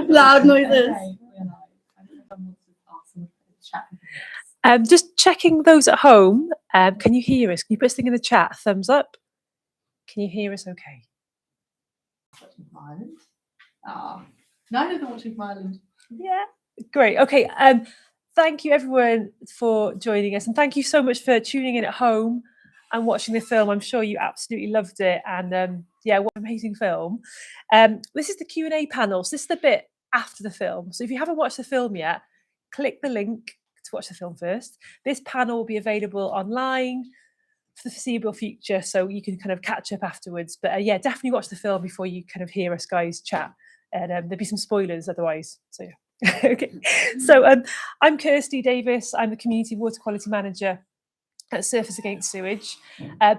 Loud noises. Just checking those at home. Can you hear us? Can you put something in the chat? Thumbs up. Can you hear us okay? Ireland. Neither of them watching from Ireland. Yeah, great. Okay. Thank you everyone for joining us, and thank you so much for tuning in at home and watching the film. I'm sure you absolutely loved it, and yeah, what an amazing film. This is the Q&A panel. So this is the bit after the film. So if you haven't watched the film yet, click the link to watch the film first. This panel will be available online for the foreseeable future, so you can kind of catch up afterwards. But yeah, definitely watch the film before you kind of hear us guys chat, and there'll be some spoilers otherwise. So yeah. Okay, so I'm Kirsty Davies. I'm the Community Water Quality Manager at Surfers Against Sewage.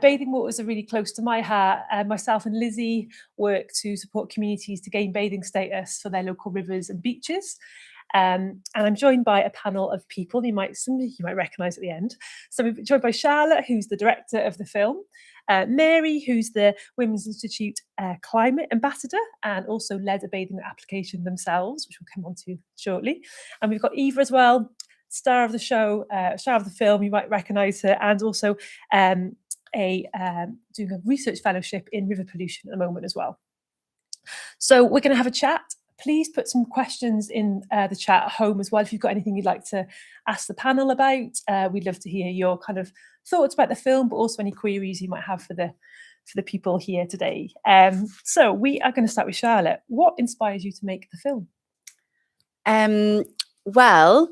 Bathing waters are really close to my heart. Myself and Lindsey work to support communities to gain bathing status for their local rivers and beaches. And I'm joined by a panel of people some of you might recognise at the end. So we're joined by Charlotte, who's the director of the film, Mary, who's the Women's Institute Climate Ambassador and also led a bathing application themselves, which we'll come on to shortly. And we've got Eva as well, star of the show, star of the film, you might recognise her, and also doing a research fellowship in river pollution at the moment as well. So we're going to have a chat. Please put some questions in the chat at home as well if you've got anything you'd like to ask the panel about. We'd love to hear your kind of thoughts about the film, but also any queries you might have for the people here today. So we are going to start with Charlotte. What inspires you to make the film? Well,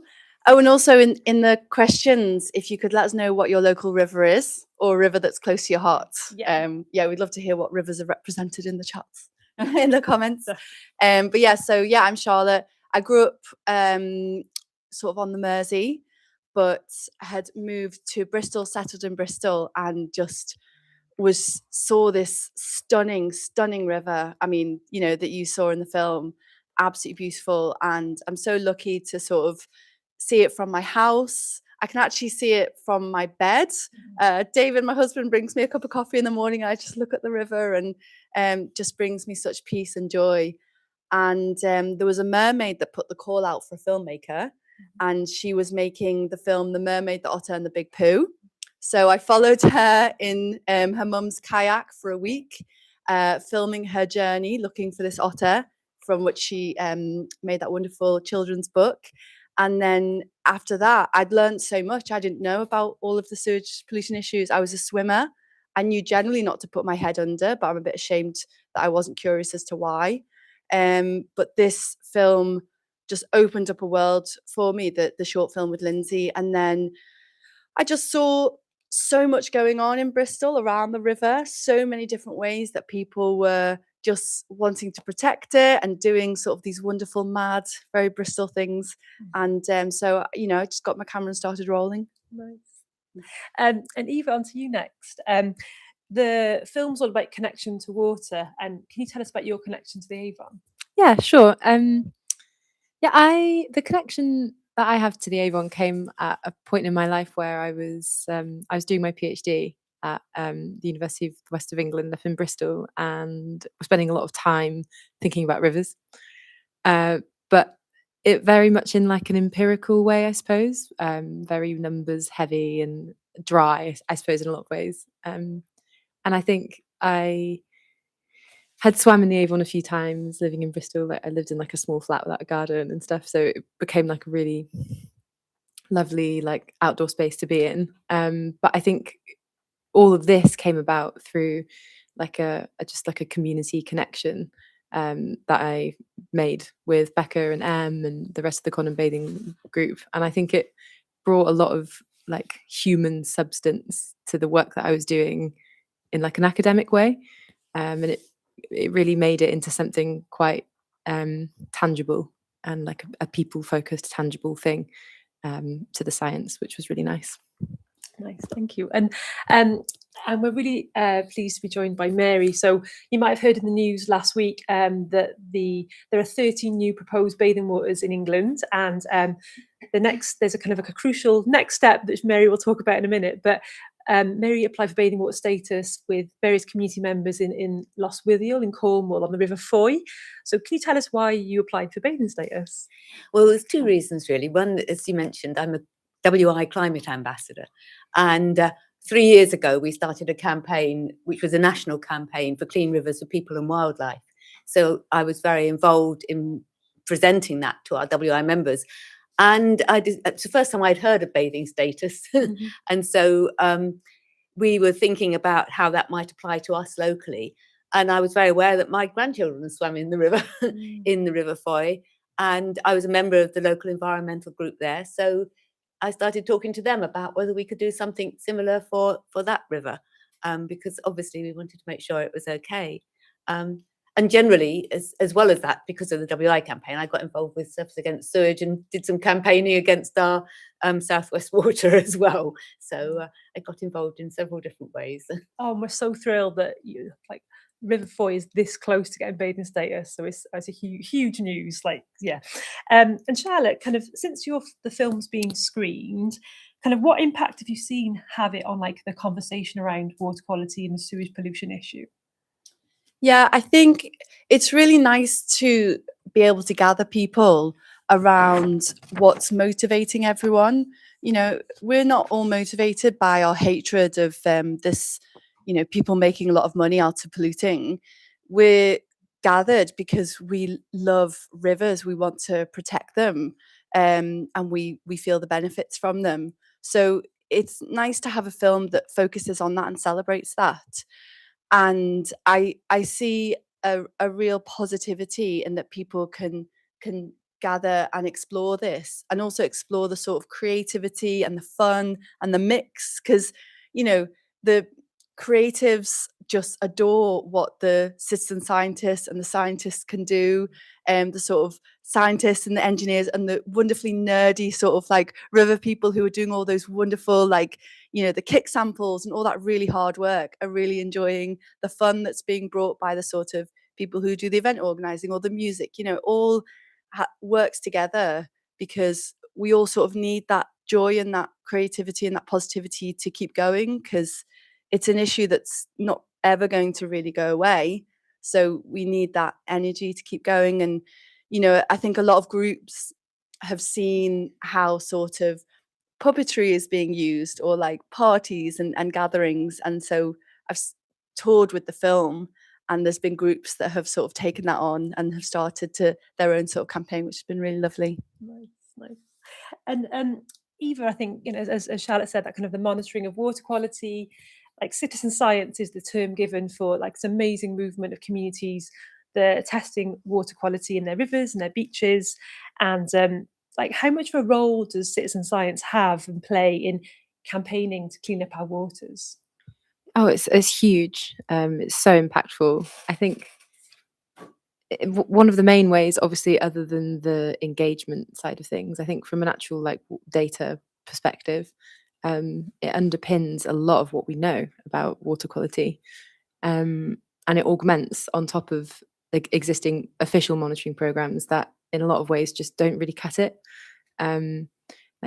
oh, and also in the questions, if you could let us know what your local river is, or a river that's close to your heart. Yeah, we'd love to hear what rivers are represented in the chats. In the comments. But yeah, so yeah, I'm Charlotte. I grew up sort of on the Mersey, but had moved to Bristol, settled in Bristol, and just saw this stunning river. I mean, you know, that you saw in the film, absolutely beautiful. And I'm so lucky to sort of see it from my house. I can actually see it from my bed. David, my husband, brings me a cup of coffee in the morning. I just look at the river, and just brings me such peace and joy. And there was a mermaid that put the call out for a filmmaker, and she was making the film The Mermaid, the Otter and the Big Pooh. So I followed her in her mum's kayak for a week, filming her journey, looking for this otter, from which she made that wonderful children's book. And then after that, I'd learned so much. I didn't know about all of the sewage pollution issues. I was a swimmer. I knew generally not to put my head under, but I'm a bit ashamed that I wasn't curious as to why. But this film just opened up a world for me, the short film with Lindsey. And then I just saw so much going on in Bristol around the river, so many different ways that people were just wanting to protect it and doing sort of these wonderful, mad, very Bristol things. And so, you know, I just got my camera and started rolling. Nice. And Eva, on to you next. The film's all about connection to water. And can you tell us about your connection to the Avon? Yeah, sure. The connection that I have to the Avon came at a point in my life where I was doing my PhD at the University of the West of England up in Bristol, and spending a lot of time thinking about rivers, but it very much in like an empirical way, I suppose, very numbers heavy and dry, I suppose, in a lot of ways. And I think I had swam in the Avon a few times living in Bristol. Like I lived in like a small flat without a garden and stuff, so it became like a really lovely like outdoor space to be in. But I think all of this came about through like a community connection that I made with Becca and Em and the rest of the Common Bathing group, and I think it brought a lot of like human substance to the work that I was doing in like an academic way, and it really made it into something quite tangible and like a people-focused, tangible thing to the science, which was really nice. Nice, thank you. And we're really pleased to be joined by Mary. So you might have heard in the news last week that there are 13 new proposed bathing waters in England, and there's a kind of like a crucial next step that Mary will talk about in a minute. But Mary applied for bathing water status with various community members in Lostwithiel in Cornwall on the River Foy. So can you tell us why you applied for bathing status? Well, there's two reasons really. One, as you mentioned, I'm a WI climate ambassador, and 3 years ago we started a campaign which was a national campaign for clean rivers for people and wildlife. So I was very involved in presenting that to our WI members. And it's the first time I'd heard of bathing status. And so we were thinking about how that might apply to us locally. And I was very aware that my grandchildren swam in the river, in the River Foy. And I was a member of the local environmental group there. So I started talking to them about whether we could do something similar for that river, because obviously we wanted to make sure it was okay. And generally, as well as that, because of the WI campaign, I got involved with Surfers Against Sewage and did some campaigning against our Southwest Water as well. So I got involved in several different ways. Oh, we're so thrilled that you River Foy is this close to getting bathing status, so it's a huge news. And Charlotte, kind of since the film's being screened, kind of what impact have you seen have it on the conversation around water quality and the sewage pollution issue? Yeah, I think it's really nice to be able to gather people around what's motivating everyone. We're not all motivated by our hatred of this, people making a lot of money out of polluting. We're gathered because we love rivers, we want to protect them, and we feel the benefits from them. So it's nice to have a film that focuses on that and celebrates that. And I see a real positivity in that people can gather and explore this, and also explore the sort of creativity and the fun and the mix, because the creatives just adore what the citizen scientists and the scientists can do, the sort of scientists and the engineers and the wonderfully nerdy sort of river people who are doing all those wonderful the kick samples and all that really hard work are really enjoying the fun that's being brought by the sort of people who do the event organizing or the music. All works together because we all sort of need that joy and that creativity and that positivity to keep going, because it's an issue that's not ever going to really go away. So we need that energy to keep going. And I think a lot of groups have seen how sort of puppetry is being used, or parties and gatherings. And so I've toured with the film, and there's been groups that have sort of taken that on and have started their own sort of campaign, which has been really lovely. Nice. And Eva, I think, as Charlotte said, that kind of the monitoring of water quality, citizen science is the term given for this amazing movement of communities that are testing water quality in their rivers and their beaches. And how much of a role does citizen science have and play in campaigning to clean up our waters? Oh, it's huge. It's so impactful. I think one of the main ways, obviously, other than the engagement side of things, I think from an actual data perspective, it underpins a lot of what we know about water quality, and it augments on top of existing official monitoring programs that in a lot of ways just don't really cut it.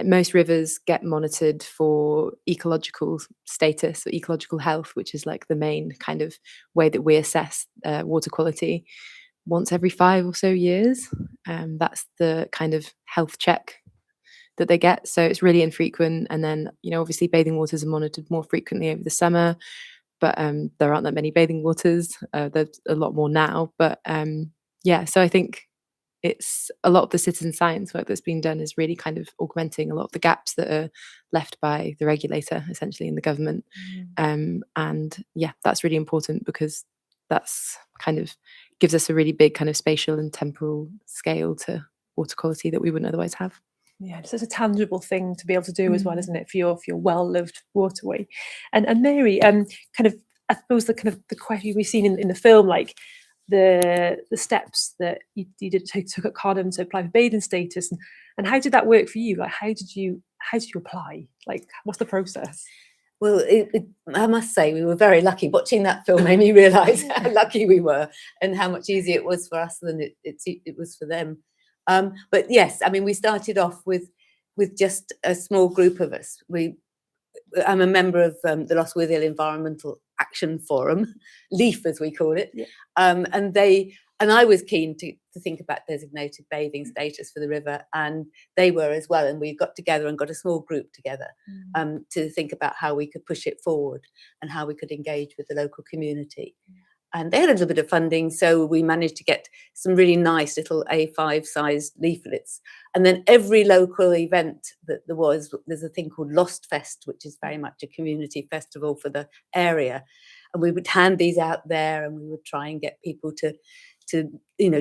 Most rivers get monitored for ecological status or ecological health, which is the main kind of way that we assess water quality, once every 5 or so years. That's the kind of health check that they get. So it's really infrequent. And then, obviously bathing waters are monitored more frequently over the summer, but there aren't that many bathing waters. There's a lot more now. But so I think it's a lot of the citizen science work that's being done is really kind of augmenting a lot of the gaps that are left by the regulator, essentially, in the government. And that's really important, because that's kind of gives us a really big kind of spatial and temporal scale to water quality that we wouldn't otherwise have. Yeah, it's a tangible thing to be able to do as well, isn't it, for your well-loved waterway. And Mary, kind of, I suppose the question we've seen in the film, the steps that you took at Codham to apply for bathing status, and how did that work for you? How did you apply? What's the process? Well, I must say we were very lucky. Watching that film made me realise how lucky we were and how much easier it was for us than it was for them. But yes, I mean, we started off with just a small group of us. I'm a member of the Lostwithiel Environmental Action Forum, LEAF as we call it, Yeah. and I was keen to think about designated bathing status for the river, and they were as well. And we got together and got a small group together to think about how we could push it forward and how we could engage with the local community. And they had a little bit of funding, so we managed to get some really nice little A5 sized leaflets. And then every local event that there's a thing called Lost Fest, which is very much a community festival for the area. And we would hand these out there, and we would try and get people to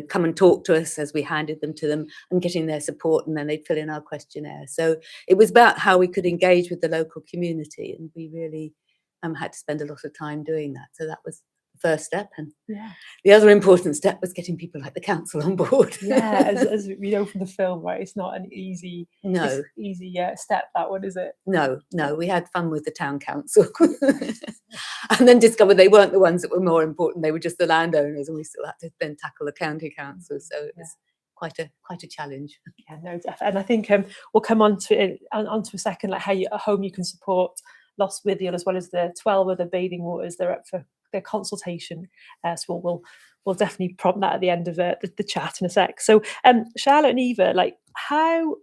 come and talk to us as we handed them to them, and getting their support, and then they'd fill in our questionnaire. So it was about how we could engage with the local community, and we really had to spend a lot of time doing that. So that was first step, and the other important step was getting people like the council on board. As we know from the film, right, it's not an easy step, that one, is it? No, we had fun with the town council and then discovered they weren't the ones that were more important, they were just the landowners, and we still had to then tackle the county council, so it was quite a challenge. And I think we'll come on to it onto a second, like how you at home you can support Lostwithiel, as well as the 12 other bathing waters. They're up for their consultation, so we'll definitely prompt that at the end of the chat in a sec. So Charlotte and Eva, like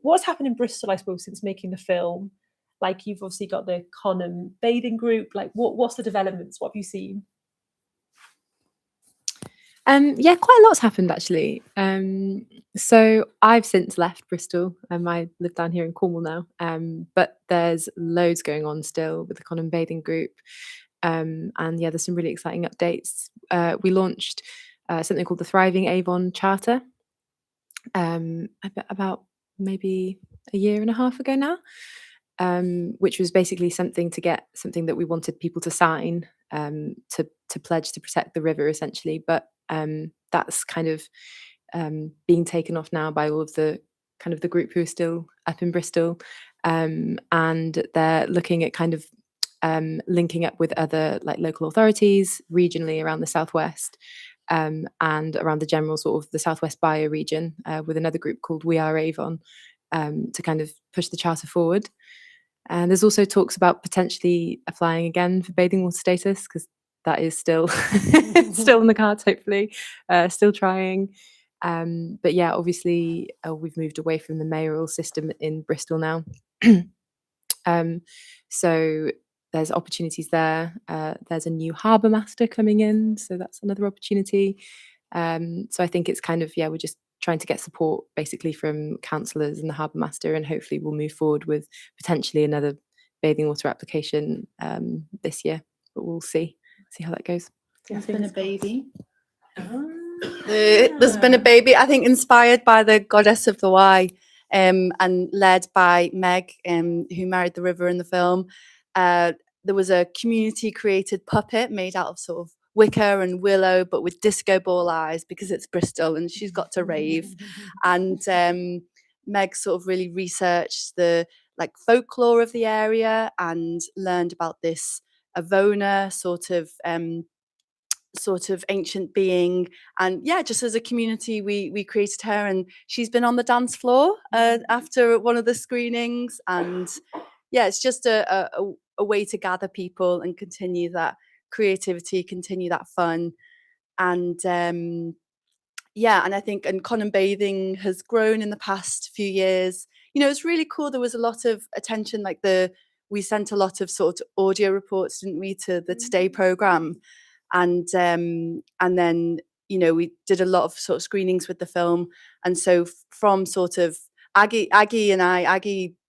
what's happened in Bristol, I suppose, since making the film? Like, you've obviously got the Conham bathing group, like what's the developments, what have you seen? Quite a lot's happened actually. So I've since left Bristol, and I live down here in Cornwall now, but there's loads going on still with the Conham bathing group. And there's some really exciting updates. We launched something called the Thriving Avon Charter about maybe a year and a half ago now, which was basically something that we wanted people to sign to pledge to protect the river, essentially. But that's kind of being taken off now by all of the kind of the group who are still up in Bristol, and they're looking at kind of linking up with other like local authorities regionally around the southwest, and around the general sort of the southwest bioregion, with another group called We Are Avon, to kind of push the charter forward. And there's also talks about potentially applying again for bathing water status, because that is still still in the cards, hopefully, still trying. But yeah, obviously we've moved away from the mayoral system in Bristol now. So there's opportunities there. There's a new harbour master coming in, so that's another opportunity. So I think it's kind of, we're just trying to get support basically from councillors and the harbour master, and hopefully we'll move forward with potentially another bathing water application this year, but we'll see how that goes. There's been a baby. There's been a baby, I think, inspired by the goddess of the Wye, and led by Meg, who married the river in the film. There was a community created puppet made out of sort of wicker and willow, but with disco ball eyes, because it's Bristol and she's got to rave. And Meg sort of really researched the folklore of the area and learned about this Avona sort of ancient being. And just as a community, we created her, and she's been on the dance floor after one of the screenings. And it's just a way to gather people and continue that creativity, continue that fun. And and I think Conham bathing has grown in the past few years. It's really cool. There was a lot of attention, we sent a lot of sort of audio reports, didn't we, to the Today programme. And then we did a lot of sort of screenings with the film. And so from sort of Aggie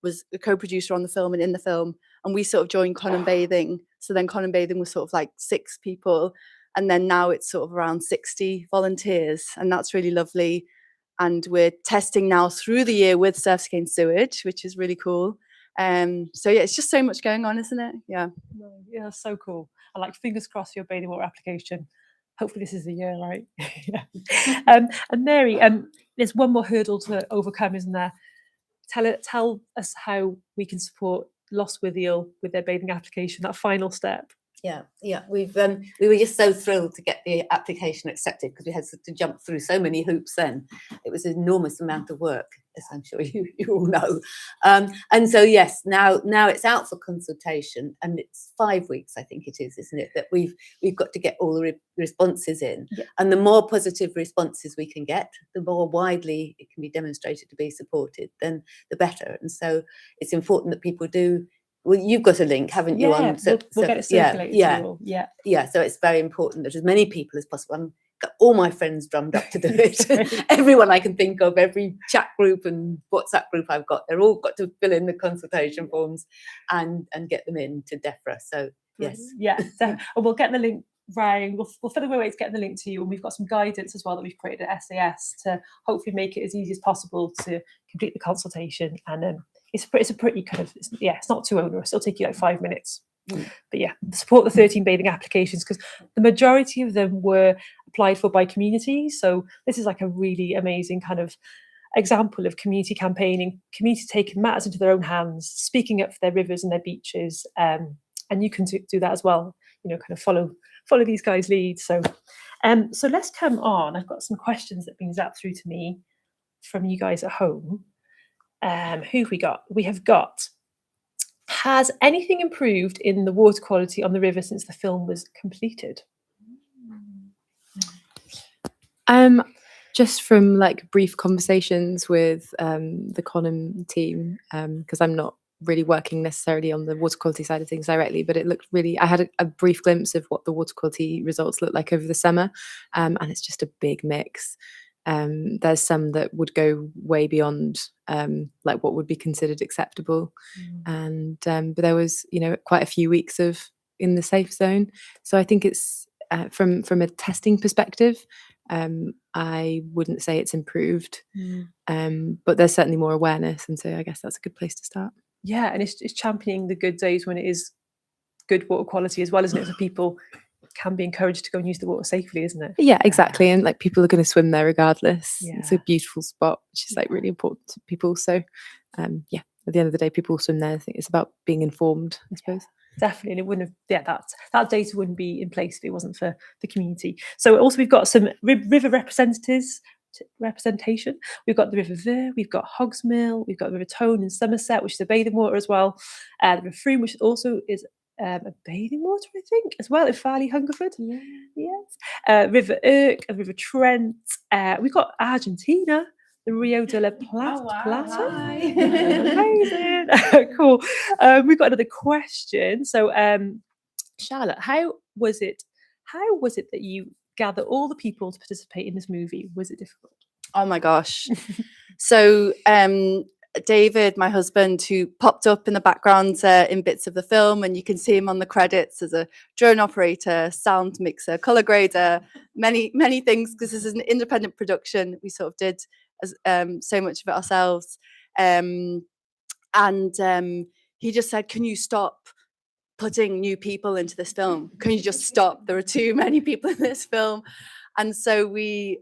was a co-producer on the film and in the film, and we sort of joined Conham bathing. So then Conham bathing was sort of like 6 people, and then now it's sort of around 60 volunteers, and that's really lovely. And we're testing now through the year with Surfers Against Sewage, which is really cool. It's just so much going on, isn't it? Yeah, so cool. I like, fingers crossed for your bathing water application. Hopefully this is the year, right? And Mary, there's one more hurdle to overcome, isn't there? Tell us how we can support Lostwithiel with their bathing application, that final step. Yeah. We were just so thrilled to get the application accepted because we had to jump through so many hoops. Then it was an enormous amount of work, as I'm sure you all know. And so yes, now it's out for consultation, and it's 5 weeks, I think it is, isn't it? That we've got to get all the responses in, and the more positive responses we can get, the more widely it can be demonstrated to be supported, then the better. And so it's important that people do. Well, you've got a link, haven't you? Yeah, we'll get it circulated to you all. Yeah. So it's very important that as many people as possible. I've got all my friends drummed up to do it. Everyone I can think of, every chat group and WhatsApp group I've got, they're all got to fill in the consultation forms and get them in to DEFRA. So yes. Yeah. And we'll get the link round. We'll find a way to get the link to you, and we've got some guidance as well that we've created at SAS to hopefully make it as easy as possible to complete the consultation. And it's a pretty kind of, it's not too onerous. It'll take you like 5 minutes. But yeah, support the 13 bathing applications, because the majority of them were applied for by community. So this is like a really amazing kind of example of community campaigning, community taking matters into their own hands, speaking up for their rivers and their beaches. And you can do that as well, kind of follow these guys' lead. So let's come on. I've got some questions that have been zapped through to me from you guys at home. Who have we got? We have got, has anything improved in the water quality on the river since the film was completed? Just from like brief conversations with the Conham team, because I'm not really working necessarily on the water quality side of things directly, but it looked really, I had a brief glimpse of what the water quality results looked like over the summer, and it's just a big mix. There's some that would go way beyond like what would be considered acceptable, and but there was quite a few weeks of in the safe zone. So I think it's from a testing perspective, I wouldn't say it's improved, but there's certainly more awareness, and so I guess that's a good place to start. Yeah, and it's championing the good days when it is good water quality as well, isn't it? So people can be encouraged to go and use the water safely, isn't it? Yeah, exactly. And like people are going to swim there regardless. Yeah. It's a beautiful spot, which is like really important to people. So yeah, at the end of the day, people swim there. I think it's about being informed, I suppose. Definitely. And it wouldn't have, that data wouldn't be in place if it wasn't for the community. So also we've got some river representation. We've got the River Ver, we've got Hogsmill, we've got the River Tone in Somerset, which is a bathing water as well. The River Froome, which also is a bathing water, I think, as well, in Farley, Hungerford. Yeah. Yes. River Irk, River Trent. We've got Argentina, the Rio de la Plata. Amazing. Cool. We've got another question. So, Charlotte, how was it that you gather all the people to participate in this movie? Was it difficult? Oh my gosh. So David, my husband, who popped up in the background in bits of the film, and you can see him on the credits as a drone operator, sound mixer, color grader, many things, because this is an independent production. We sort of did so much of it ourselves, and he just said, "Can you stop putting new people into this film? Can you just stop? There are too many people in this film." And so we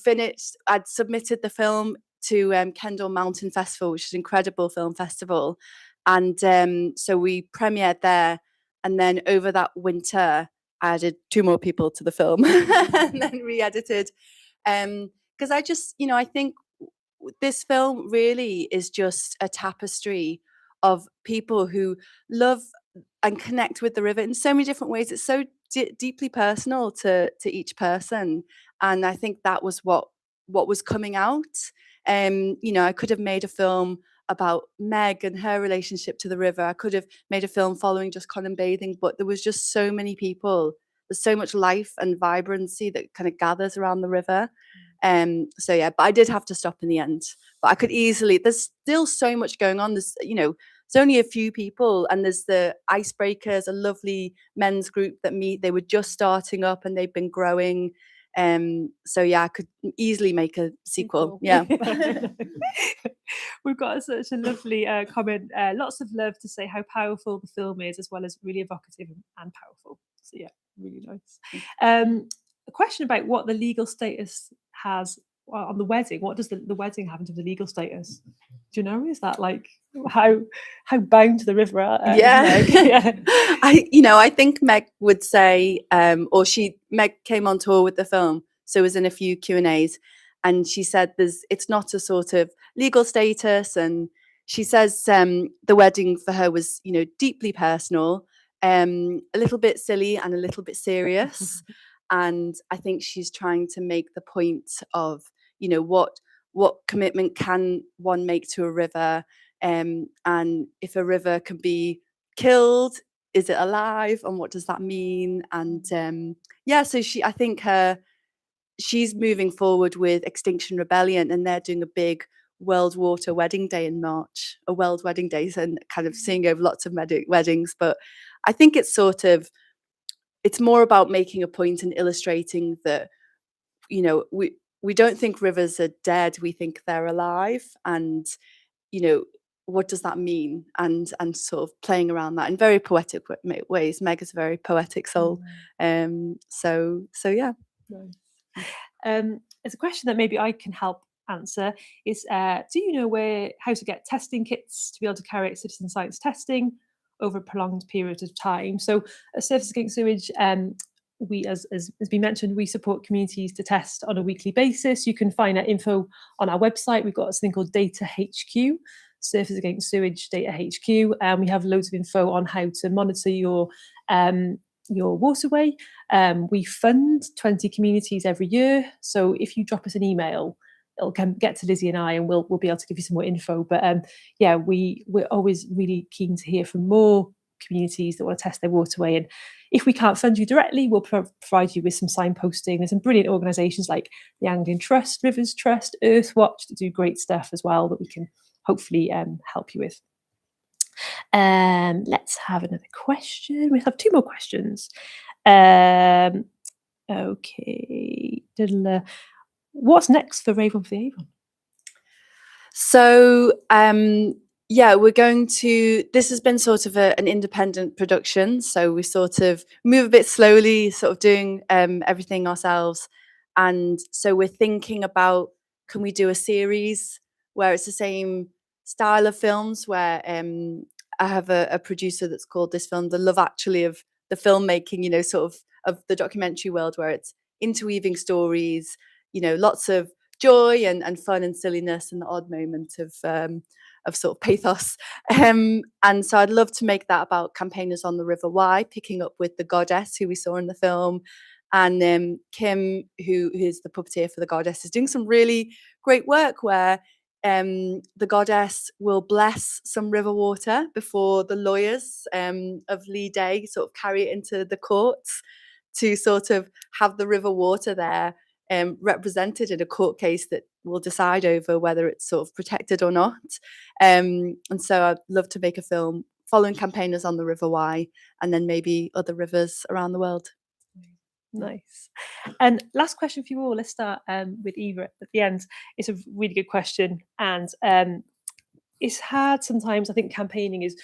finished. I'd submitted the film to Kendal Mountain Festival, which is an incredible film festival, and so we premiered there. And then over that winter, I added 2 more people to the film and then re-edited, because I just, I think this film really is just a tapestry of people who love and connect with the river in so many different ways. It's so deeply personal to each person, and I think that was what was coming out. I could have made a film about Meg and her relationship to the river. I could have made a film following just Conham bathing, but there was just so many people. There's so much life and vibrancy that kind of gathers around the river. So yeah, but I did have to stop in the end. But I could easily, there's still so much going on. There's, it's only a few people, and there's the Icebreakers, a lovely men's group that meet. They were just starting up and they've been growing. So yeah, I could easily make a sequel. Yeah. We've got such a lovely comment. Lots of love to say how powerful the film is, as well as really evocative and powerful. So yeah, really nice. A question about what the legal status has on the wedding, what does the wedding have in terms of legal status? Do you know? Is that like how bound to the river is Meg? Yeah. I think Meg would say, Meg came on tour with the film, so was in a few Q&As, and she said it's not a sort of legal status, and she says the wedding for her was, deeply personal, a little bit silly and a little bit serious. And I think she's trying to make the point of, what commitment can one make to a river, and if a river can be killed, is it alive, and what does that mean? And so I think she's moving forward with Extinction Rebellion, and they're doing a big World Water Wedding Day in March, a World Wedding Day, and kind of seeing over lots of weddings. But I think it's it's more about making a point and illustrating that, we don't think rivers are dead, we think they're alive, and what does that mean, and sort of playing around that in very poetic ways. Meg is a very poetic soul. So yeah. It's a question that maybe I can help answer is, do you know how to get testing kits to be able to carry out citizen science testing over a prolonged period of time? So at Surfers Against Sewage, we, as been mentioned, we support communities to test on a weekly basis. You can find that info on our website. We've got something called Data HQ, Surfers Against Sewage Data HQ, and we have loads of info on how to monitor your waterway. We fund 20 communities every year, so if you drop us an email, it'll get to Lizzie and I, and we'll be able to give you some more info. But we're always really keen to hear from more communities that want to test their waterway, and if we can't fund you directly, we'll provide you with some signposting. There's some brilliant organisations like the Anglian Trust, Rivers Trust, Earthwatch that do great stuff as well that we can hopefully help you with. Let's have another question. We have 2 more questions. Okay. What's next for Rave for the Avon? So we're going to, this has been sort of an independent production, so we sort of move a bit slowly, sort of doing everything ourselves. And so we're thinking about, can we do a series where it's the same style of films, where I have a producer that's called this film The Love Actually of the filmmaking, sort of the documentary world, where it's interweaving stories, lots of joy and fun and silliness and the odd moment of sort of pathos. And so I'd love to make that about campaigners on the River Wye, picking up with the goddess who we saw in the film. And Kim, who is the puppeteer for the goddess, is doing some really great work where the goddess will bless some river water before the lawyers of Lee Day sort of carry it into the courts to sort of have the river water there represented in a court case that will decide over whether it's sort of protected or not. And so I'd love to make a film following campaigners on the River Wye, and then maybe other rivers around the world. Nice. And last question for you all. Let's start with Eva at the end. It's a really good question, and it's hard sometimes. I think campaigning is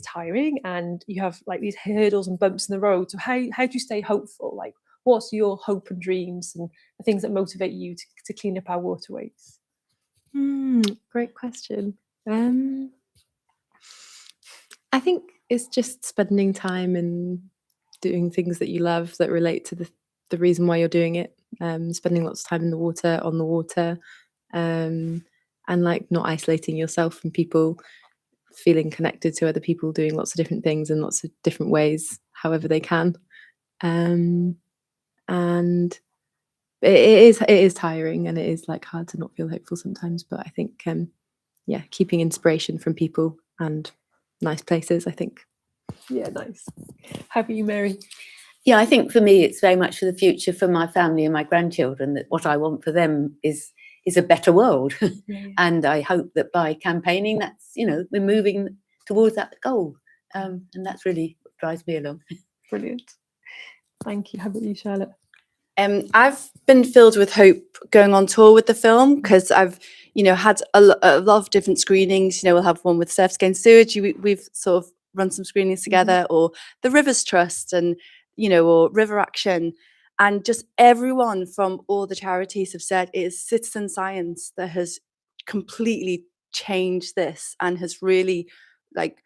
tiring, and you have like these hurdles and bumps in the road. So how do you stay hopeful? Like, what's your hope and dreams and the things that motivate you to clean up our waterways? Great question. I think it's just spending time and doing things that you love that relate to the reason why you're doing it. Spending lots of time in the water, on the water, and like not isolating yourself from people, feeling connected to other people, doing lots of different things in lots of different ways, however they can. And it is tiring, and it is like hard to not feel hopeful sometimes. But I think, keeping inspiration from people and nice places, I think. Yeah, nice. How about you, Mary? Yeah, I think for me, it's very much for the future, for my family and my grandchildren, that what I want for them is a better world. Yeah. And I hope that by campaigning, that's, we're moving towards that goal. And that's really what drives me along. Brilliant. Thank you. How about you, Charlotte? I've been filled with hope going on tour with the film, because I've, had a lot of different screenings. We'll have one with Surfers Against Sewage. We've sort of run some screenings together, or the Rivers Trust, and or River Action. And just everyone from all the charities have said it is citizen science that has completely changed this and has really like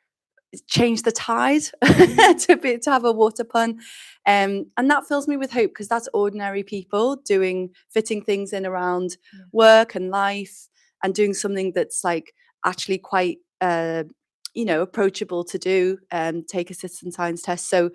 changed the tide to have a water pun. And that fills me with hope, because that's ordinary people fitting things in around work and life and doing something that's like actually quite approachable to do, take a citizen science test. So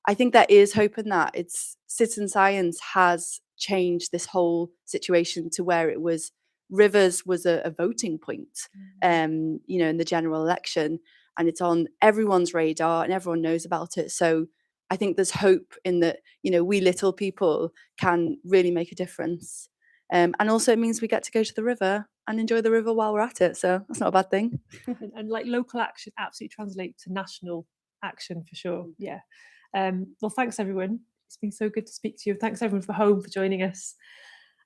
I think there is hope in that. It's citizen science has changed this whole situation to where it was rivers was a voting point, in the general election, and it's on everyone's radar and everyone knows about it. So I think there's hope in that, we little people can really make a difference. And also it means we get to go to the river and enjoy the river while we're at it. So that's not a bad thing. And like local action absolutely translate to national action for sure. Yeah. Well, thanks everyone. It's been so good to speak to you. Thanks everyone for home for joining us.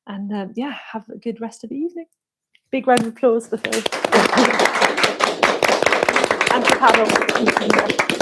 And have a good rest of the evening. Big round of applause for Phil. And the panel.